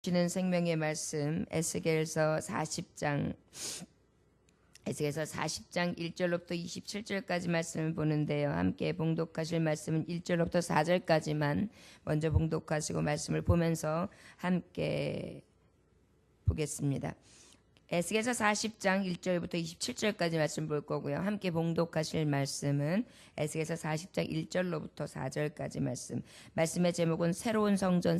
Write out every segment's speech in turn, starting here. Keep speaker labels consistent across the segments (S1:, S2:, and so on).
S1: 주시는 생명의 말씀 에스겔서 40장 1절로부터 27절까지 말씀을 보는데요. 함께 봉독하실 말씀은 1절로부터 4절까지만 먼저 봉독하시고 말씀을 보면서 함께 보겠습니다. 에스겔서 40장 1절부터 27절까지 말씀 볼 거고요. 함께 봉독하실 말씀은 에스겔서 40장 1절로부터 4절까지 말씀의 제목은 새로운 성전,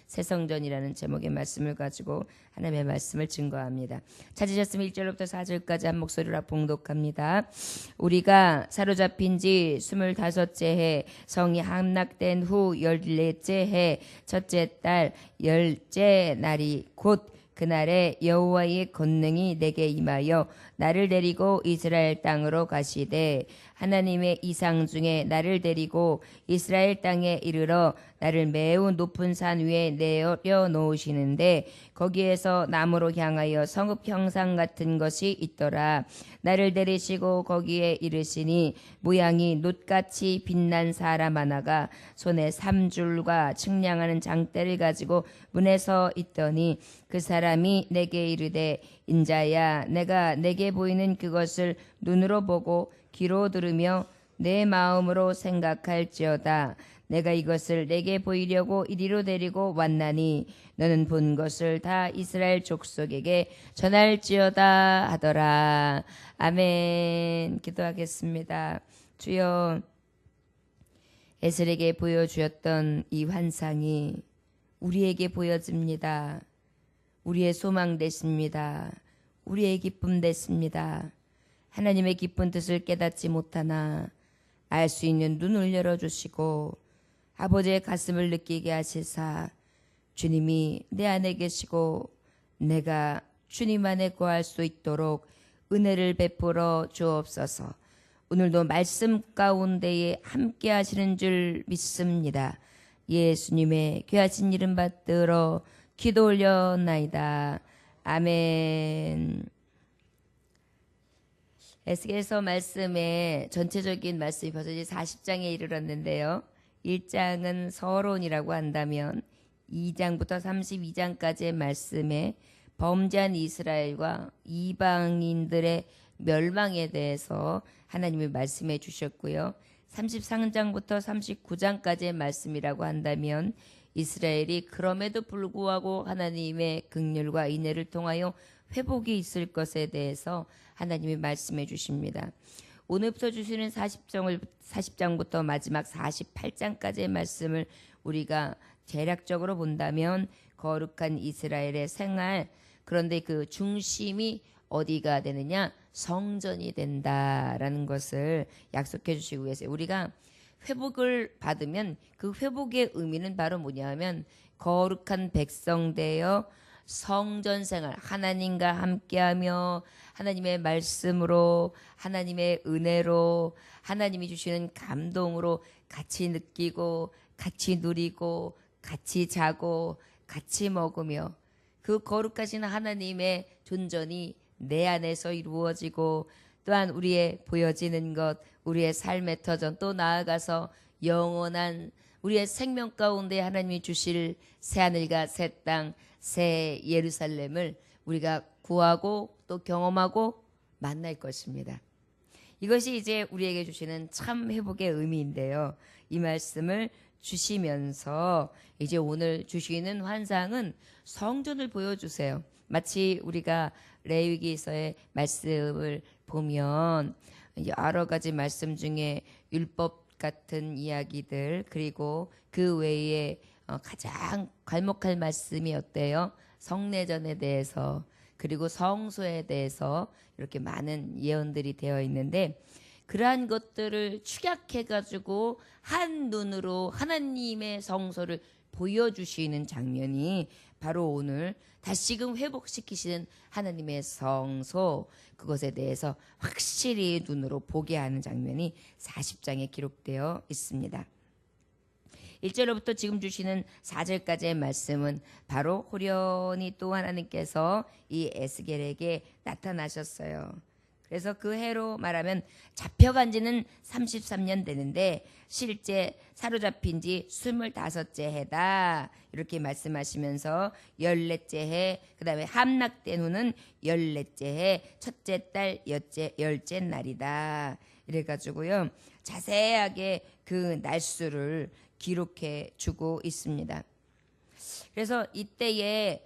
S1: 새성전이라는 제목의 말씀을 가지고 하나님의 말씀을 증거합니다. 찾으셨으면 1절부터 4절까지 한 목소리로 봉독합니다. 우리가 사로잡힌 지 25째 해 성이 함락된 후 14째 해 첫째 달 10째 날이 곧 그날에 여호와의 권능이 내게 임하여 나를 데리고 이스라엘 땅으로 가시되 하나님의 이상 중에 나를 데리고 이스라엘 땅에 이르러 나를 매우 높은 산 위에 내려 놓으시는데 거기에서 나무로 향하여 성읍 형상 같은 것이 있더라. 나를 데리시고 거기에 이르시니 모양이 놋같이 빛난 사람 하나가 손에 3줄과 측량하는 장대를 가지고 문에 서 있더니 그 사람이 내게 이르되 인자야 내가 내게 보이는 그것을 눈으로 보고 귀로 들으며 내 마음으로 생각할지어다. 내가 이것을 내게 보이려고 이리로 데리고 왔나니 너는 본 것을 다 이스라엘 족속에게 전할지어다 하더라. 아멘. 기도하겠습니다. 주여, 에스겔에게 보여주었던 이 환상이 우리에게 보여집니다. 우리의 소망 되십니다. 우리의 기쁨 되십니다. 하나님의 기쁜 뜻을 깨닫지 못하나 알 수 있는 눈을 열어주시고 아버지의 가슴을 느끼게 하시사 주님이 내 안에 계시고 내가 주님 안에 거할 수 있도록 은혜를 베풀어 주옵소서. 오늘도 말씀 가운데에 함께 하시는 줄 믿습니다. 예수님의 귀하신 이름 받들어 기도 올려나이다. 아멘. 에스겔서 말씀의 전체적인 말씀이 벌써 이제 40장에 이르렀는데요. 1장은 서론이라고 한다면 2장부터 32장까지의 말씀에 범죄한 이스라엘과 이방인들의 멸망에 대해서 하나님이 말씀해 주셨고요. 33장부터 39장까지의 말씀이라고 한다면 이스라엘이 그럼에도 불구하고 하나님의 긍휼과 인애를 통하여 회복이 있을 것에 대해서 하나님이 말씀해 주십니다. 오늘부터 주시는 40장부터 마지막 48장까지의 말씀을 우리가 대략적으로 본다면 거룩한 이스라엘의 생활, 그런데 그 중심이 어디가 되느냐? 성전이 된다라는 것을 약속해 주시고 계세요. 우리가 회복을 받으면 그 회복의 의미는 바로 뭐냐 하면 거룩한 백성 되어 성전 생활, 하나님과 함께하며 하나님의 말씀으로, 하나님의 은혜로, 하나님이 주시는 감동으로 같이 느끼고 같이 누리고 같이 자고 같이 먹으며 그 거룩하신 하나님의 존전이 내 안에서 이루어지고 또한 우리의 보여지는 것, 우리의 삶의 터전, 또 나아가서 영원한 우리의 생명 가운데 하나님이 주실 새하늘과 새 땅, 새 예루살렘을 우리가 구하고 또 경험하고 만날 것입니다. 이것이 이제 우리에게 주시는 참 회복의 의미인데요. 이 말씀을 주시면서 이제 오늘 주시는 환상은 성전을 보여주세요. 마치 우리가 레위기서의 말씀을 보면 여러 가지 말씀 중에 율법 같은 이야기들, 그리고 그 외에 가장 괄목할 말씀이 어때요? 성내전에 대해서, 그리고 성소에 대해서 이렇게 많은 예언들이 되어 있는데, 그러한 것들을 축약해가지고 한 눈으로 하나님의 성소를 보여주시는 장면이 바로 오늘 다시금 회복시키시는 하나님의 성소, 그것에 대해서 확실히 눈으로 보게 하는 장면이 40장에 기록되어 있습니다. 1절로부터 지금 주시는 4절까지의 말씀은 바로 호련히 또 하나님께서 이 에스겔에게 나타나셨어요. 그래서 그 해로 말하면 잡혀간 지는 33년 되는데 실제 사로잡힌 지 25째 해다. 이렇게 말씀하시면서 14째 해, 그 다음에 함락된 후는 14째 해, 첫째 달 열째 날이다. 이래가지고요. 자세하게 그 날수를 기록해 주고 있습니다. 그래서 이때에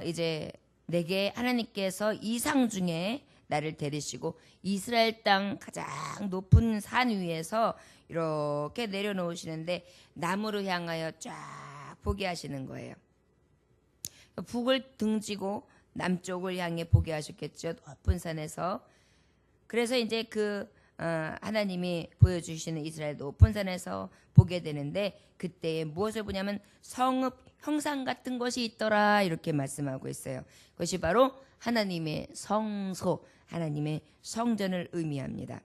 S1: 이제 내게 하나님께서 이상 중에 나를 데리시고 이스라엘 땅 가장 높은 산 위에서 이렇게 내려놓으시는데 남으로 향하여 쫙 보게 하시는 거예요. 북을 등지고 남쪽을 향해 보게 하셨겠죠. 높은 산에서. 그래서 이제 그 하나님이 보여주시는 이스라엘 높은 산에서 보게 되는데 그때에 무엇을 보냐면 성읍 형상 같은 것이 있더라 이렇게 말씀하고 있어요. 그것이 바로 하나님의 성소, 하나님의 성전을 의미합니다.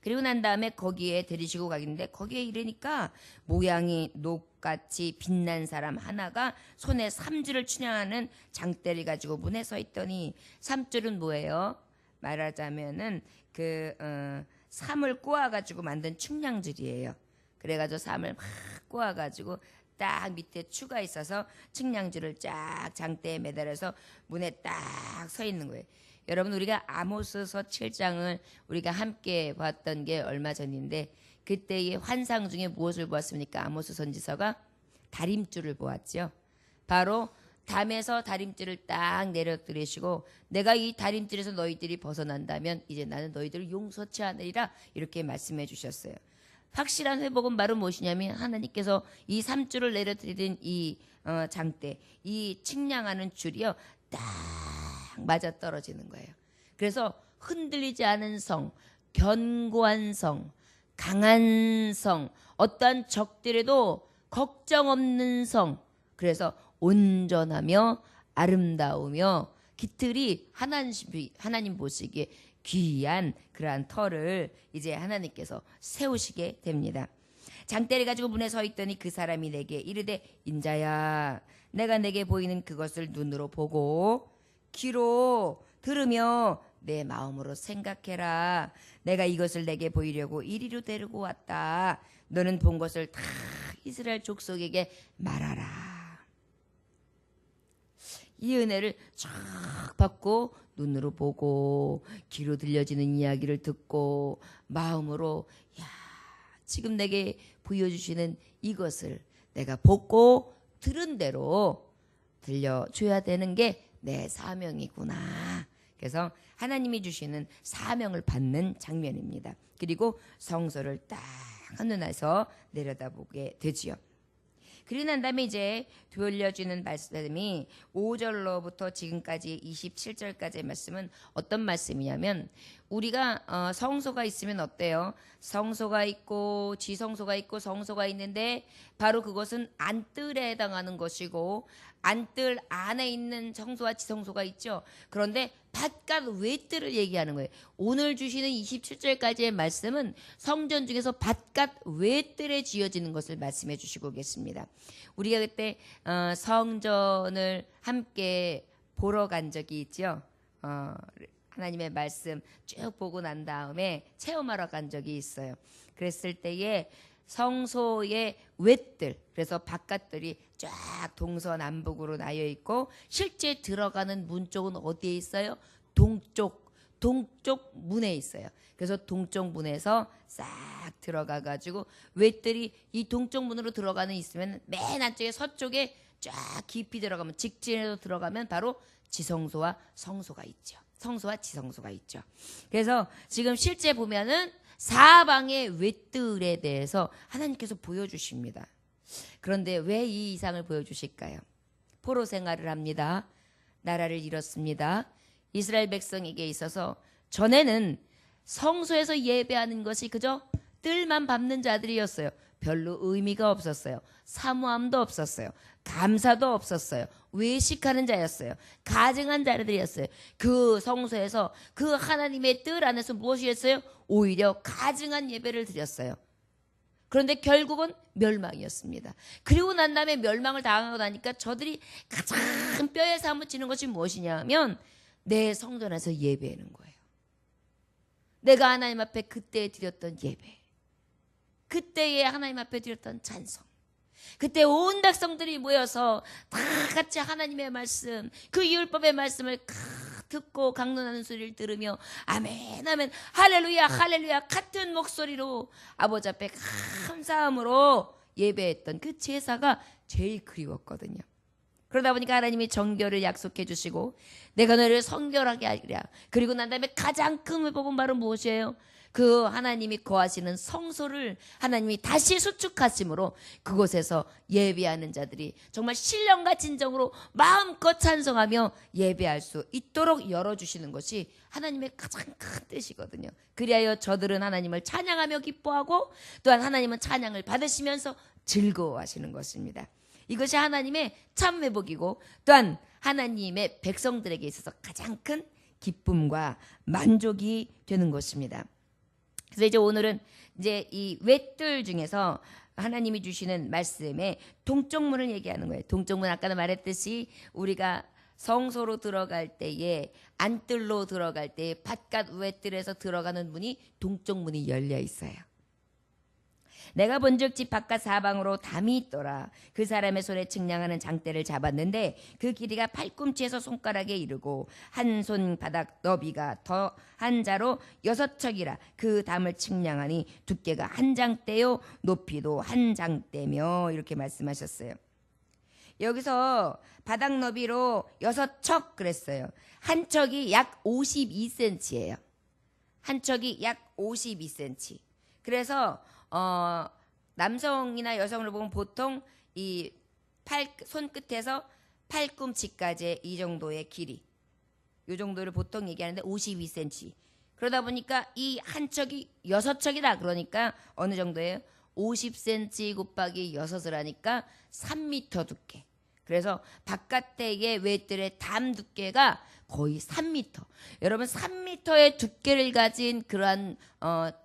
S1: 그리고 난 다음에 거기에 데리시고 가긴데 거기에 이르니까 모양이 녹같이 빛난 사람 하나가 손에 삼줄을 춘향하는 장대를 가지고 문에 서 있더니 삼줄은 뭐예요? 말하자면은 그 삼을 꼬아가지고 만든 측량줄이에요. 그래가지고 삼을 막 꼬아가지고 딱 밑에 추가 있어서 측량줄을 쫙 장대에 매달아서 문에 딱 서 있는 거예요. 여러분 우리가 아모스서 7장을 우리가 함께 봤던 게 얼마 전인데 그때의 환상 중에 무엇을 보았습니까? 아모스 선지서가 다림줄을 보았죠. 바로 담에서 다림줄을 딱 내려뜨리시고 내가 이 다림줄에서 너희들이 벗어난다면 이제 나는 너희들을 용서치 않으리라 이렇게 말씀해 주셨어요. 확실한 회복은 바로 무엇이냐면 하나님께서 이 삼줄을 내려뜨리는 이 장대, 이 측량하는 줄이요 딱 맞아 떨어지는 거예요. 그래서 흔들리지 않은 성, 견고한 성, 강한 성, 어떠한 적들에도 걱정 없는 성, 그래서 온전하며 아름다우며 깃들이 하나님 보시기에 귀한 그러한 터를 이제 하나님께서 세우시게 됩니다. 장대를 가지고 문에 서 있더니 그 사람이 내게 이르되 인자야 내가 내게 보이는 그것을 눈으로 보고 귀로 들으며 내 마음으로 생각해라. 내가 이것을 내게 보이려고 이리로 데리고 왔다. 너는 본 것을 다 이스라엘 족속에게 말하라. 이 은혜를 쫙 받고 눈으로 보고 귀로 들려지는 이야기를 듣고 마음으로 야 지금 내게 보여주시는 이것을 내가 보고 들은 대로 들려줘야 되는 게 내 사명이구나. 그래서 하나님이 주시는 사명을 받는 장면입니다. 그리고 성소를 딱 한눈에서 내려다보게 되지요. 그리고 난 다음에 이제 돌려주는 말씀이 5절로부터 지금까지 27절까지의 말씀은 어떤 말씀이냐면 우리가 성소가 있으면 어때요? 성소가 있고 지성소가 있고 성소가 있는데 바로 그것은 안뜰에 해당하는 것이고 안뜰 안에 있는 성소와 지성소가 있죠. 그런데 바깥 외뜰을 얘기하는 거예요. 오늘 주시는 27절까지의 말씀은 성전 중에서 바깥 외뜰에 지어지는 것을 말씀해 주시고 계십니다. 우리가 그때 성전을 함께 보러 간 적이 있죠. 하나님의 말씀 쭉 보고 난 다음에 체험하러 간 적이 있어요. 그랬을 때에 성소의 외뜰, 그래서 바깥들이 쫙 동서남북으로 나뉘어 있고 실제 들어가는 문 쪽은 어디에 있어요? 동쪽 문에 있어요. 그래서 동쪽 문에서 싹 들어가 가지고 외뜰이 이 동쪽 문으로 들어가는 있으면 맨 안쪽에 서쪽에 쫙 깊이 들어가면 직진해서 들어가면 바로 지성소와 성소가 있죠. 성소와 지성소가 있죠. 그래서 지금 실제 보면은 사방의 외뜰에 대해서 하나님께서 보여주십니다. 그런데 왜 이 이상을 보여주실까요? 포로 생활을 합니다. 나라를 잃었습니다. 이스라엘 백성에게 있어서 전에는 성소에서 예배하는 것이 그저 뜰만 밟는 자들이었어요. 별로 의미가 없었어요. 사모함도 없었어요. 감사도 없었어요. 외식하는 자였어요. 가증한 자들이었어요. 그 성소에서 그 하나님의 뜰 안에서 무엇이 했어요? 오히려 가증한 예배를 드렸어요. 그런데 결국은 멸망이었습니다. 그리고 난 다음에 멸망을 당하고 나니까 저들이 가장 뼈에 사무치는 것이 무엇이냐면 내 성전에서 예배하는 거예요. 내가 하나님 앞에 그때 드렸던 예배, 그때에 하나님 앞에 드렸던 찬송, 그때 온 백성들이 모여서 다 같이 하나님의 말씀, 그 율법의 말씀을 듣고 강론하는 소리를 들으며 아멘 아멘 할렐루야 할렐루야 같은 목소리로 아버지 앞에 감사함으로 예배했던 그 제사가 제일 그리웠거든요. 그러다 보니까 하나님이 정결을 약속해 주시고 내가 너를 성결하게 하리라. 그리고 난 다음에 가장 큰 복은 바로 무엇이에요? 그 하나님이 거하시는 성소를 하나님이 다시 수축하심으로 그곳에서 예배하는 자들이 정말 신령과 진정으로 마음껏 찬송하며 예배할 수 있도록 열어주시는 것이 하나님의 가장 큰 뜻이거든요. 그리하여 저들은 하나님을 찬양하며 기뻐하고 또한 하나님은 찬양을 받으시면서 즐거워하시는 것입니다. 이것이 하나님의 참 회복이고 또한 하나님의 백성들에게 있어서 가장 큰 기쁨과 만족이 되는 것입니다. 그래서 이제 오늘은 이제 이 외뜰 중에서 하나님이 주시는 말씀에 동쪽문을 얘기하는 거예요. 동쪽문 아까도 말했듯이 우리가 성소로 들어갈 때에 안뜰로 들어갈 때에 바깥 외뜰에서 들어가는 문이 동쪽문이 열려 있어요. 내가 본즉 집 바깥 사방으로 담이 있더라. 그 사람의 손에 측량하는 장대를 잡았는데 그 길이가 팔꿈치에서 손가락에 이르고 한 손바닥 너비가 더 한 자로 6척이라. 그 담을 측량하니 두께가 한 장대요 높이도 한 장대며 이렇게 말씀하셨어요. 여기서 바닥 너비로 6척 그랬어요. 한 척이 약 52cm예요. 한 척이 약 52cm. 그래서 남성이나 여성을 보면 보통 이 손끝에서 팔꿈치까지 이 정도의 길이, 이 정도를 보통 얘기하는데 52cm. 그러다 보니까 이 한 척이 6척이다. 그러니까 어느 정도예요? 50cm 곱하기 6을 하니까 3m 두께. 그래서 바깥의 외뜰의 담 두께가 거의 3m. 여러분 3m의 두께를 가진 그러한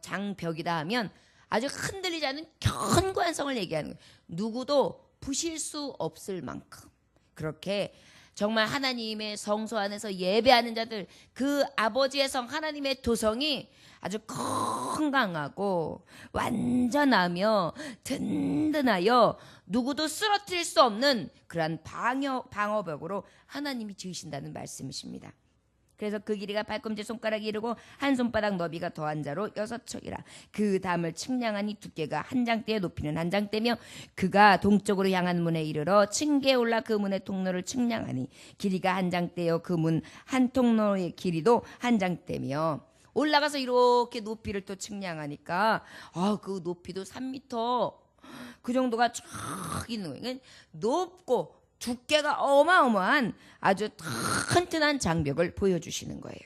S1: 장벽이다 하면 아주 흔들리지 않는 견고한 성을 얘기하는 거예요. 누구도 부실 수 없을 만큼 그렇게 정말 하나님의 성소 안에서 예배하는 자들, 그 아버지의 성 하나님의 도성이 아주 건강하고 완전하며 든든하여 누구도 쓰러뜨릴 수 없는 그러한 방어벽으로 하나님이 지으신다는 말씀이십니다. 그래서 그 길이가 팔꿈치 손가락이 이르고 한 손바닥 너비가 더한 자로 6척이라. 그 담을 측량하니 두께가 한 장대에 높이는 한 장대며 그가 동쪽으로 향한 문에 이르러 층계에 올라 그 문의 통로를 측량하니 길이가 한 장대요 그 문 한 통로의 길이도 한 장대며 올라가서 이렇게 높이를 또 측량하니까 그 높이도 3m 그 정도가 쫙 있는 거예요. 그러니까 높고 두께가 어마어마한 아주 튼튼한 장벽을 보여주시는 거예요.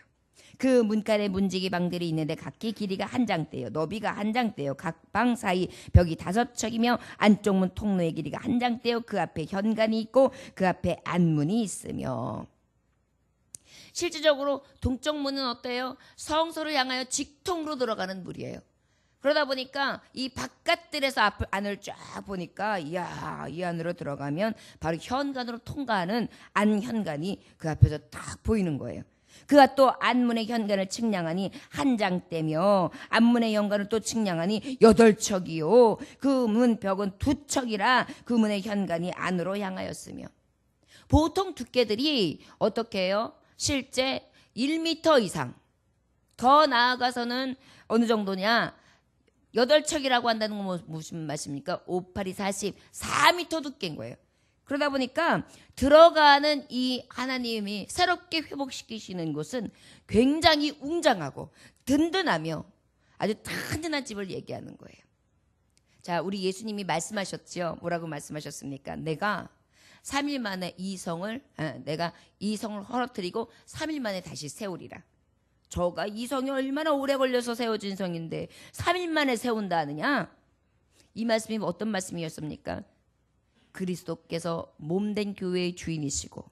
S1: 그 문간에 문지기 방들이 있는데 각기 길이가 한 장대요 너비가 한 장대요 각 방 사이 벽이 5척이며 안쪽 문 통로의 길이가 한 장대요 그 앞에 현관이 있고 그 앞에 안문이 있으며. 실질적으로 동쪽 문은 어때요? 성소를 향하여 직통으로 들어가는 문이에요. 그러다 보니까 이 바깥들에서 안을 쫙 보니까 이야, 이 안으로 들어가면 바로 현관으로 통과하는 안현관이 그 앞에서 딱 보이는 거예요. 그가 또 안문의 현관을 측량하니 한 장대며 안문의 현관을 또 측량하니 8척이요 그 문 벽은 2척이라 그 문의 현관이 안으로 향하였으며. 보통 두께들이 어떻게 해요? 실제 1m 이상, 더 나아가서는 어느 정도냐, 8척이라고 한다는 건 무슨 말씀입니까? 5, 8이 44m 두께인 거예요. 그러다 보니까 들어가는 이 하나님이 새롭게 회복시키시는 곳은 굉장히 웅장하고 든든하며 아주 든든한 집을 얘기하는 거예요. 자, 우리 예수님이 말씀하셨죠. 뭐라고 말씀하셨습니까? 내가 3일 만에 내가 이 성을 허러뜨리고 3일 만에 다시 세우리라. 저가 이 성이 얼마나 오래 걸려서 세워진 성인데 3일 만에 세운다 하느냐? 이 말씀이 어떤 말씀이었습니까? 그리스도께서 몸된 교회의 주인이시고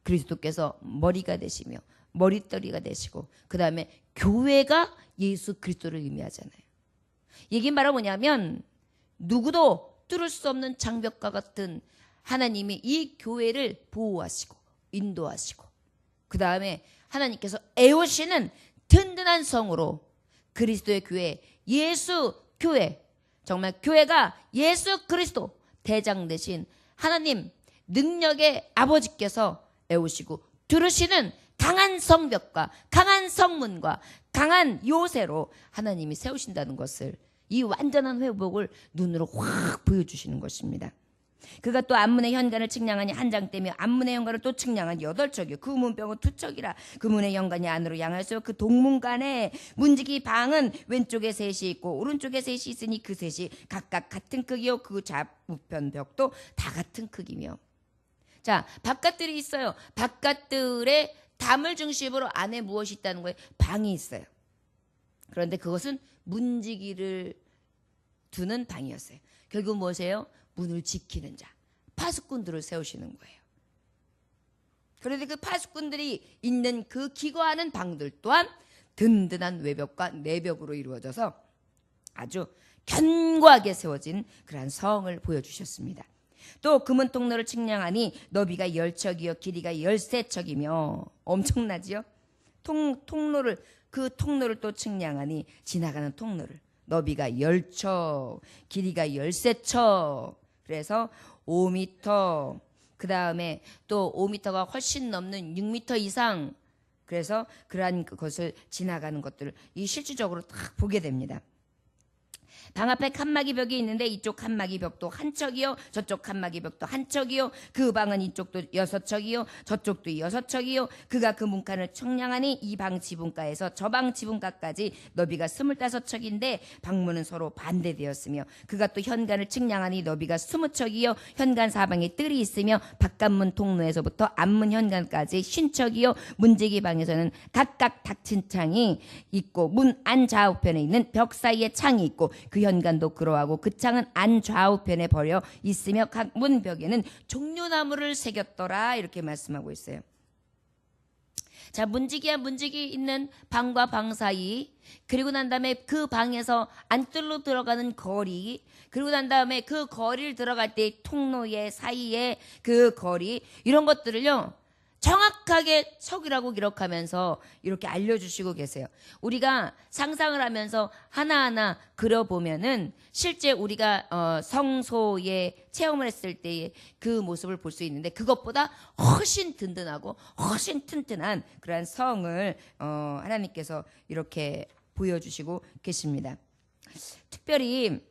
S1: 그리스도께서 머리가 되시며 머릿돌이가 되시고 그 다음에 교회가 예수 그리스도를 의미하잖아요. 이게 바로 뭐냐면 누구도 뚫을 수 없는 장벽과 같은 하나님이 이 교회를 보호하시고 인도하시고 그 다음에 하나님께서 애우시는 든든한 성으로 그리스도의 교회, 예수 교회, 정말 교회가 예수 그리스도 대장 되신 하나님 능력의 아버지께서 애우시고 두르시는 강한 성벽과 강한 성문과 강한 요새로 하나님이 세우신다는 것을, 이 완전한 회복을 눈으로 확 보여주시는 것입니다. 그가 또 안문의 현관을 측량하니 한 장 떼며 안문의 현관을 또 측량하니 8척이요 그 문병은 2척이라. 그 문의 현관이 안으로 향하였어요. 그 동문간에 문지기 방은 왼쪽에 셋이 있고 오른쪽에 셋이 있으니 그 셋이 각각 같은 크기요 그 좌우편 벽도 다 같은 크기며. 자, 바깥들이 있어요. 바깥들에 담을 중심으로 안에 무엇이 있다는 거예요? 방이 있어요. 그런데 그것은 문지기를 두는 방이었어요. 결국 무엇이에요? 문을 지키는 자, 파수꾼들을 세우시는 거예요. 그런데 그 파수꾼들이 있는 그 기거하는 방들 또한 든든한 외벽과 내벽으로 이루어져서 아주 견고하게 세워진 그러한 성을 보여주셨습니다. 또 금은 통로를 측량하니 너비가 10척이요 길이가 13척이며. 엄청나지요? 통로를, 그 통로를 또 측량하니 지나가는 통로를 너비가 10척 길이가 13척, 그래서 5m, 그 다음에 또 5m가 훨씬 넘는 6m 이상, 그래서 그러한 것을 지나가는 것들을 이 실질적으로 딱 보게 됩니다. 방 앞에 칸막이 벽이 있는데 이쪽 칸막이 벽도 한 척이요 저쪽 칸막이 벽도 한 척이요 그 방은 이쪽도 6척이요 저쪽도 6척이요 그가 그 문칸을 측량하니 이 방 지붕가에서 저 방 지붕가까지 너비가 25척인데 방문은 서로 반대되었으며 그가 또 현관을 측량하니 너비가 20척이요 현관 사방에 뜰이 있으며 바깥문 통로에서부터 앞문 현관까지 50척이요 문지기 방에서는 각각 닫힌 창이 있고 문 안 좌우편에 있는 벽 사이에 창이 있고 그 현관도 그러하고 그 창은 안 좌우편에 버려 있으며 각 문벽에는 종려나무를 새겼더라. 이렇게 말씀하고 있어요. 자, 문지기와 문지기 있는 방과 방 사이, 그리고 난 다음에 그 방에서 안뜰로 들어가는 거리, 그리고 난 다음에 그 거리를 들어갈 때 통로의 사이에 그 거리, 이런 것들을요 정확하게 석이라고 기록하면서 이렇게 알려주시고 계세요. 우리가 상상을 하면서 하나하나 그려보면은 실제 우리가 성소에 체험을 했을 때의 그 모습을 볼 수 있는데 그것보다 훨씬 든든하고 훨씬 튼튼한 그러한 성을 하나님께서 이렇게 보여주시고 계십니다. 특별히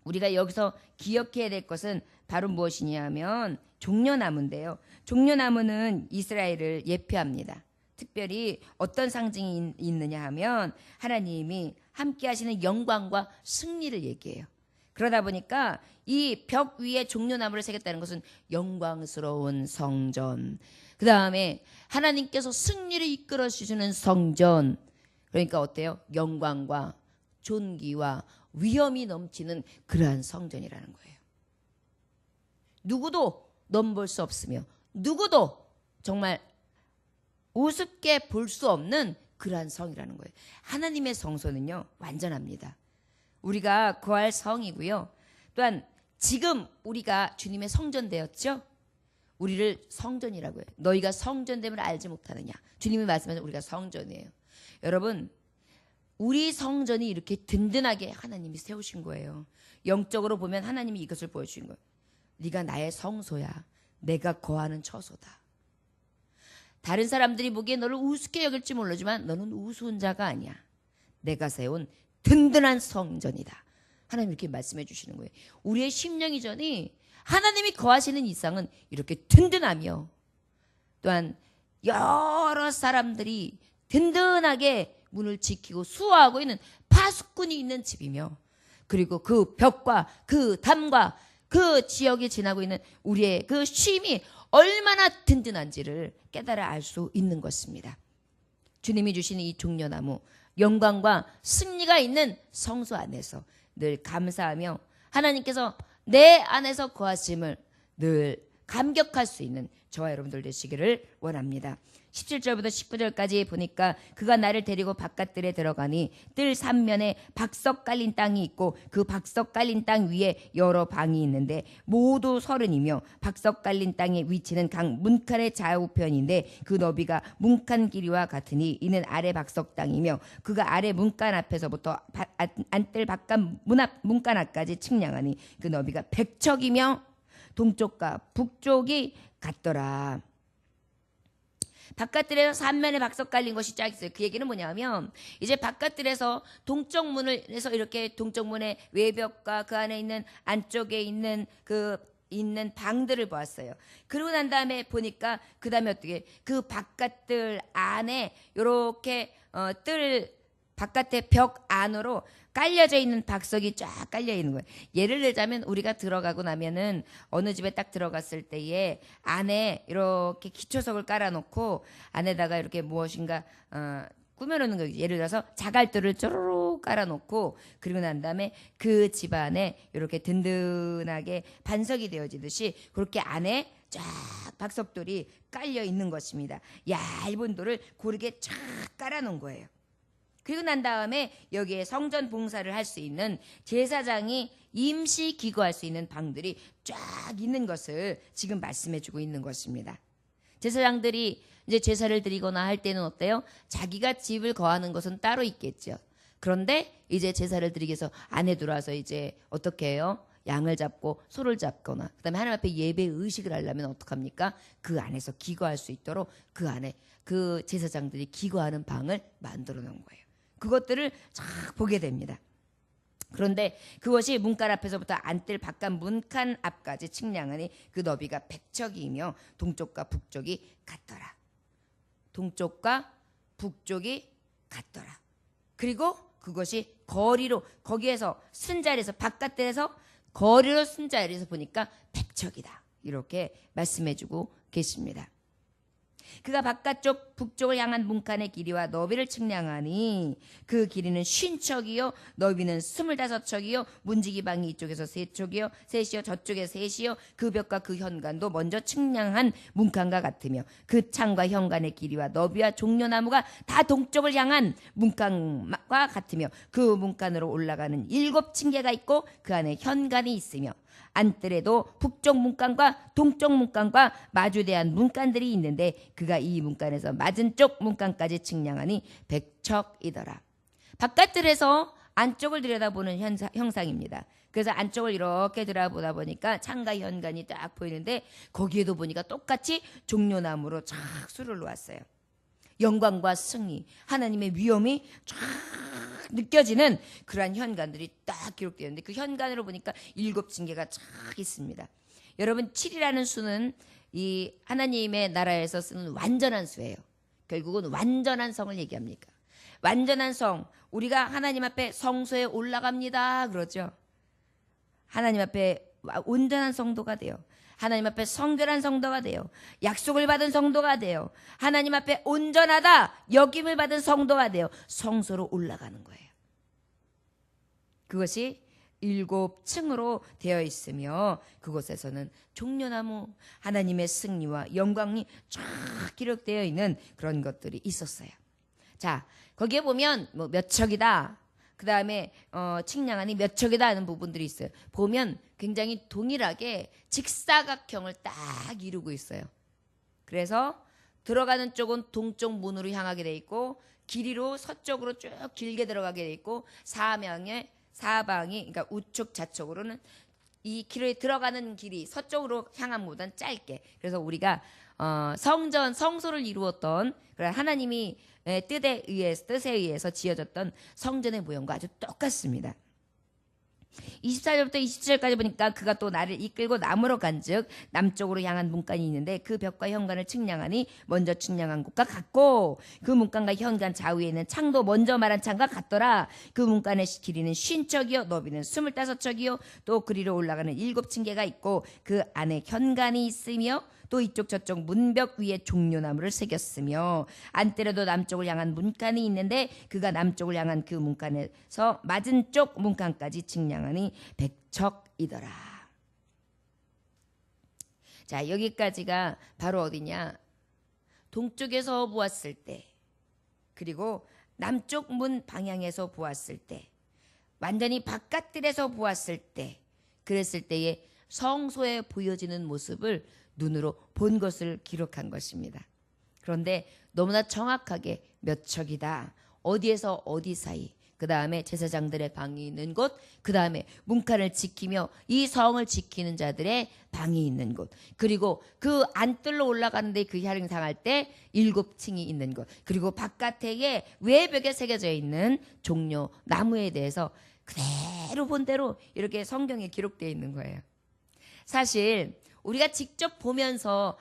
S1: 우리가 여기서 기억해야 될 것은 바로 무엇이냐 하면 종려나무인데요. 종려나무는 이스라엘을 예표합니다. 특별히 어떤 상징이 있느냐 하면 하나님이 함께 하시는 영광과 승리를 얘기해요. 그러다 보니까 이 벽 위에 종려나무를 새겼다는 것은 영광스러운 성전, 그 다음에 하나님께서 승리를 이끌어 주시는 성전, 그러니까 어때요? 영광과 존귀와 위엄이 넘치는 그러한 성전이라는 거예요. 누구도 넘볼 수 없으며 누구도 정말 우습게 볼 수 없는 그러한 성이라는 거예요. 하나님의 성소는요 완전합니다. 우리가 거할 성이고요. 또한 지금 우리가 주님의 성전 되었죠. 우리를 성전이라고 해요. 너희가 성전됨을 알지 못하느냐. 주님이 말씀하신 우리가 성전이에요. 여러분, 우리 성전이 이렇게 든든하게 하나님이 세우신 거예요. 영적으로 보면 하나님이 이것을 보여주신 거예요. 네가 나의 성소야. 내가 거하는 처소다. 다른 사람들이 보기에 너를 우습게 여길지 모르지만 너는 우스운 자가 아니야. 내가 세운 든든한 성전이다. 하나님 이렇게 말씀해 주시는 거예요. 우리의 심령이전이 하나님이 거하시는 이상은 이렇게 든든하며 또한 여러 사람들이 든든하게 문을 지키고 수호하고 있는 파수꾼이 있는 집이며 그리고 그 벽과 그 담과 그 지역에 지나고 있는 우리의 그 쉼이 얼마나 든든한지를 깨달아 알 수 있는 것입니다. 주님이 주시는 이 종려나무, 영광과 승리가 있는 성소 안에서 늘 감사하며 하나님께서 내 안에서 거하심을 늘 감격할 수 있는 저와 여러분들 되시기를 원합니다. 17절부터 19절까지 보니까 그가 나를 데리고 바깥들에 들어가니 뜰 3면에 박석 깔린 땅이 있고 그 박석 깔린 땅 위에 여러 방이 있는데 모두 30이며 박석 깔린 땅의 위치는 각 문칸의 좌우편인데 그 너비가 문칸 길이와 같으니 이는 아래 박석 땅이며 그가 아래 문간 앞에서부터 안뜰 바깥 문간 앞까지 측량하니 그 너비가 100척이며 동쪽과 북쪽이 같더라. 바깥들에서 3면에 박석 깔린 것이 쫙 있어요. 그 얘기는 뭐냐면 이제 바깥들에서 동쪽 문을 해서 이렇게 동쪽 문의 외벽과 그 안에 있는 안쪽에 있는 있는 방들을 보았어요. 그러고 난 다음에 보니까 그 다음에 어떻게 그 바깥들 안에 이렇게 뜰 바깥의 벽 안으로 깔려져 있는 박석이 쫙 깔려 있는 거예요. 예를 들자면 우리가 들어가고 나면은 어느 집에 딱 들어갔을 때에 안에 이렇게 기초석을 깔아놓고 안에다가 이렇게 무엇인가 꾸며놓는 거예요. 예를 들어서 자갈들을 쪼르륵 깔아놓고 그리고 난 다음에 그 집 안에 이렇게 든든하게 반석이 되어지듯이 그렇게 안에 쫙 박석돌이 깔려 있는 것입니다. 얇은 돌을 고르게 쫙 깔아놓은 거예요. 그리고 난 다음에 여기에 성전 봉사를 할 수 있는 제사장이 임시 기거할 수 있는 방들이 쫙 있는 것을 지금 말씀해주고 있는 것입니다. 제사장들이 이제 제사를 드리거나 할 때는 어때요? 자기가 집을 거하는 것은 따로 있겠죠. 그런데 이제 제사를 드리기 위해서 안에 들어와서 이제 어떻게 해요? 양을 잡고 소를 잡거나 그다음에 하나님 앞에 예배 의식을 하려면 어떡합니까? 그 안에서 기거할 수 있도록 그 안에 그 제사장들이 기거하는 방을 만들어 놓은 거예요. 그것들을 쫙 보게 됩니다. 그런데 그것이 문간 앞에서부터 안뜰 바깥 문간 앞까지 측량하니 그 너비가 100척이며 동쪽과 북쪽이 같더라. 동쪽과 북쪽이 같더라. 그리고 그것이 거리로 거기에서 쓴 자리에서 바깥들에서 거리로 쓴 자리에서 보니까 100척이다. 이렇게 말씀해주고 계십니다. 그가 바깥쪽 북쪽을 향한 문간의 길이와 너비를 측량하니 그 길이는 50척이요 너비는 25척이요 문지기방이 이쪽에서 3척이요 셋이요 저쪽에 3이요 그 벽과 그 현관도 먼저 측량한 문간과 같으며 그 창과 현관의 길이와 너비와 종려나무가 다 동쪽을 향한 문간과 같으며 그 문간으로 올라가는 7층계가 있고 그 안에 현관이 있으며 안뜰에도 북쪽 문간과 동쪽 문간과 마주대한 문간들이 있는데 그가 이 문간에서 맞은 쪽 문간까지 측량하니 100척이더라. 바깥뜰에서 안쪽을 들여다보는 형상입니다. 그래서 안쪽을 이렇게 들여다보다 보니까 창과 현관이 딱 보이는데 거기에도 보니까 똑같이 종려나무로 쫙 수를 놓았어요. 영광과 승리, 하나님의 위엄이 쫙 느껴지는 그러한 현관들이 딱 기록되어 있는데 그 현관으로 보니까 7층계가 쫙 있습니다. 여러분 7이라는 수는 이 하나님의 나라에서 쓰는 완전한 수예요. 결국은 완전한 성을 얘기합니까? 완전한 성, 우리가 하나님 앞에 성소에 올라갑니다 그러죠. 하나님 앞에 온전한 성도가 돼요. 하나님 앞에 성결한 성도가 돼요. 약속을 받은 성도가 돼요. 하나님 앞에 온전하다 여김을 받은 성도가 돼요. 성소로 올라가는 거예요. 그것이 7층으로 되어 있으며 그곳에서는 종려나무 하나님의 승리와 영광이 쫙 기록되어 있는 그런 것들이 있었어요. 자, 거기에 보면 뭐 몇 척이다. 그 다음에 측량하니 몇 척이다 하는 부분들이 있어요. 보면 굉장히 동일하게 직사각형을 딱 이루고 있어요. 그래서 들어가는 쪽은 동쪽 문으로 향하게 돼 있고 길이로 서쪽으로 쭉 길게 들어가게 돼 있고 사방이 그러니까 우측 좌측으로는 이 길에 들어가는 길이 서쪽으로 향한 것보다는 짧게. 그래서 우리가 성소를 이루었던 그런 하나님이 뜻에 의해서 지어졌던 성전의 모형과 아주 똑같습니다. 24절부터 27절까지 보니까 그가 또 나를 이끌고 남으로 간즉 남쪽으로 향한 문간이 있는데 그 벽과 현관을 측량하니 먼저 측량한 곳과 같고 그 문간과 현관 좌우에 있는 창도 먼저 말한 창과 같더라. 그 문간의 길이는 50척이요 너비는 25척이요 또 그리로 올라가는 7층계가 있고 그 안에 현관이 있으며 또 이쪽 저쪽 문벽 위에 종려나무를 새겼으며 안뜰에도 남쪽을 향한 문간이 있는데 그가 남쪽을 향한 그 문간에서 맞은 쪽 문간까지 측량하니 100척이더라. 자, 여기까지가 바로 어디냐? 동쪽에서 보았을 때, 그리고 남쪽 문 방향에서 보았을 때, 완전히 바깥들에서 보았을 때, 그랬을 때의 성소에 보여지는 모습을 눈으로 본 것을 기록한 것입니다. 그런데 너무나 정확하게 몇 척이다, 어디에서 어디 사이, 그 다음에 제사장들의 방이 있는 곳, 그 다음에 문칸을 지키며 이 성을 지키는 자들의 방이 있는 곳, 그리고 그 안뜰로 올라가는데 그 향상할 때 7층이 있는 곳, 그리고 바깥에 외벽에 새겨져 있는 종려 나무에 대해서 그대로 본 대로 이렇게 성경에 기록되어 있는 거예요. 사실 우리가 직접 보면서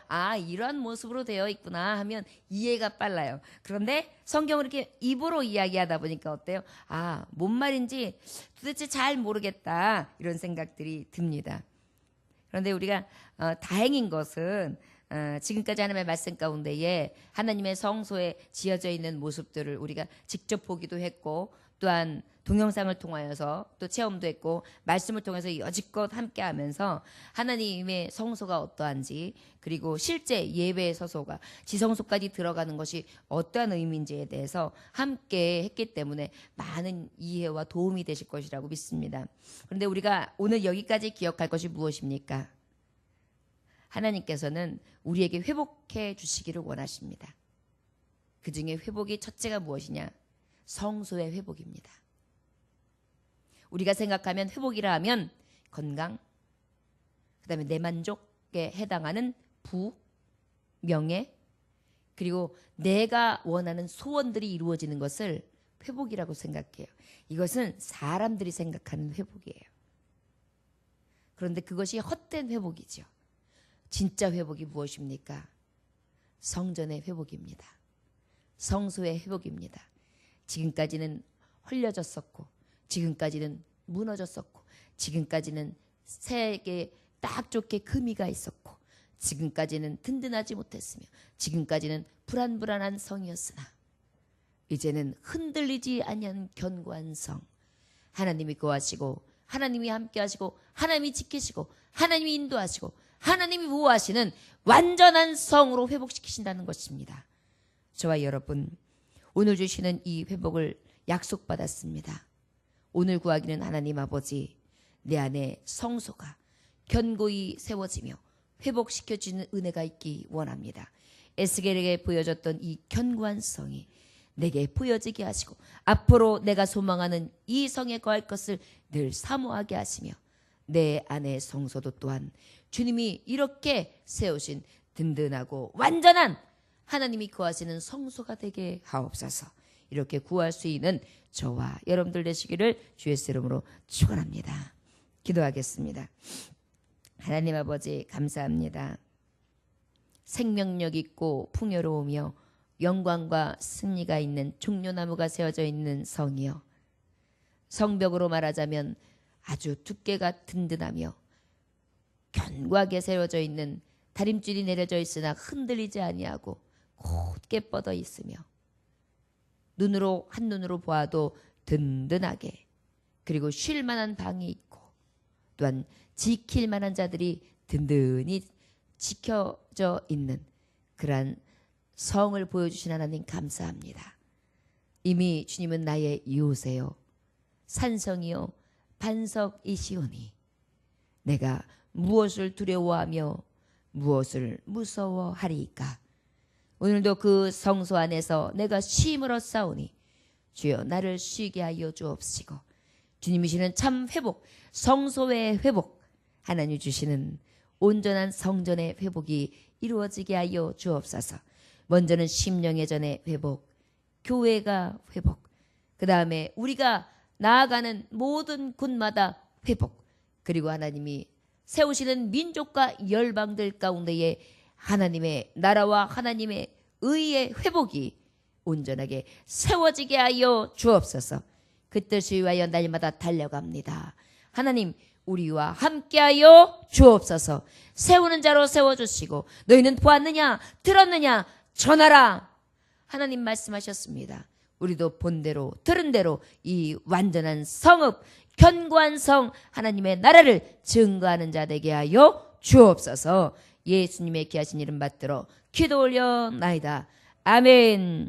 S1: 이러한 모습으로 되어 있구나 하면 이해가 빨라요. 그런데 성경을 이렇게 입으로 이야기하다 보니까 어때요? 뭔 말인지 도대체 잘 모르겠다, 이런 생각들이 듭니다. 그런데 우리가 다행인 것은 지금까지 하나님의 말씀 가운데에 하나님의 성소에 지어져 있는 모습들을 우리가 직접 보기도 했고, 또한 동영상을 통하여서 또 체험도 했고, 말씀을 통해서 여지껏 함께하면서 하나님의 성소가 어떠한지, 그리고 실제 예배의 서소가 지성소까지 들어가는 것이 어떠한 의미인지에 대해서 함께 했기 때문에 많은 이해와 도움이 되실 것이라고 믿습니다. 그런데 우리가 오늘 여기까지 기억할 것이 무엇입니까? 하나님께서는 우리에게 회복해 주시기를 원하십니다. 그 중에 회복이 첫째가 무엇이냐? 성소의 회복입니다. 우리가 생각하면 회복이라 하면 건강, 그 다음에 내 만족에 해당하는 부, 명예, 그리고 내가 원하는 소원들이 이루어지는 것을 회복이라고 생각해요. 이것은 사람들이 생각하는 회복이에요. 그런데 그것이 헛된 회복이죠. 진짜 회복이 무엇입니까? 성전의 회복입니다. 성소의 회복입니다. 지금까지는 헐려졌었고, 지금까지는 무너졌었고, 지금까지는 색에 딱 좋게 금이가 있었고, 지금까지는 든든하지 못했으며, 지금까지는 불안불안한 성이었으나 이제는 흔들리지 아니한 견고한 성, 하나님이 구하시고, 하나님이 함께하시고, 하나님이 지키시고, 하나님이 인도하시고, 하나님이 보호하시는 완전한 성으로 회복시키신다는 것입니다. 저와 여러분, 오늘 주시는 이 회복을 약속받았습니다. 오늘 구하기는 하나님 아버지, 내 안에 성소가 견고히 세워지며 회복시켜주는 은혜가 있기 원합니다. 에스겔에게 보여졌던 이 견고한 성이 내게 보여지게 하시고, 앞으로 내가 소망하는 이 성에 거할 것을 늘 사모하게 하시며, 내 안의 성소도 또한 주님이 이렇게 세우신 든든하고 완전한 하나님이 구하시는 성소가 되게 하옵소서. 이렇게 구할 수 있는 저와 여러분들 되시기를 주의 이름으로 축원합니다. 기도하겠습니다. 하나님 아버지, 감사합니다. 생명력 있고 풍요로우며 영광과 승리가 있는 종려나무가 세워져 있는 성이요, 성벽으로 말하자면 아주 두께가 든든하며 견고하게 세워져 있는 다림줄이 내려져 있으나 흔들리지 아니하고 곧게 뻗어 있으며, 눈으로 한눈으로 보아도 든든하게, 그리고 쉴 만한 방이 있고, 또한 지킬 만한 자들이 든든히 지켜져 있는 그러한 성을 보여주신 하나님 감사합니다. 이미 주님은 나의 이웃이요 산성이요 반석이시오니 내가 무엇을 두려워하며 무엇을 무서워하리이까. 오늘도 그 성소 안에서 내가 쉼을 얻사오니 주여 나를 쉬게 하여 주옵시고, 주님이시는 참 회복, 성소의 회복, 하나님 주시는 온전한 성전의 회복이 이루어지게 하여 주옵소서. 먼저는 심령의 전의 회복, 교회가 회복, 그 다음에 우리가 나아가는 모든 곳마다 회복, 그리고 하나님이 세우시는 민족과 열방들 가운데에 하나님의 나라와 하나님의 의의 회복이 온전하게 세워지게 하여 주옵소서. 그 뜻을 위하여 날마다 달려갑니다. 하나님, 우리와 함께하여 주옵소서. 세우는 자로 세워주시고, 너희는 보았느냐 들었느냐 전하라. 하나님 말씀하셨습니다. 우리도 본 대로 들은 대로 이 완전한 성읍, 견고한 성, 하나님의 나라를 증거하는 자 되게 하여 주옵소서. 예수님의 귀하신 이름 받들어 기도 올려나이다. 아멘.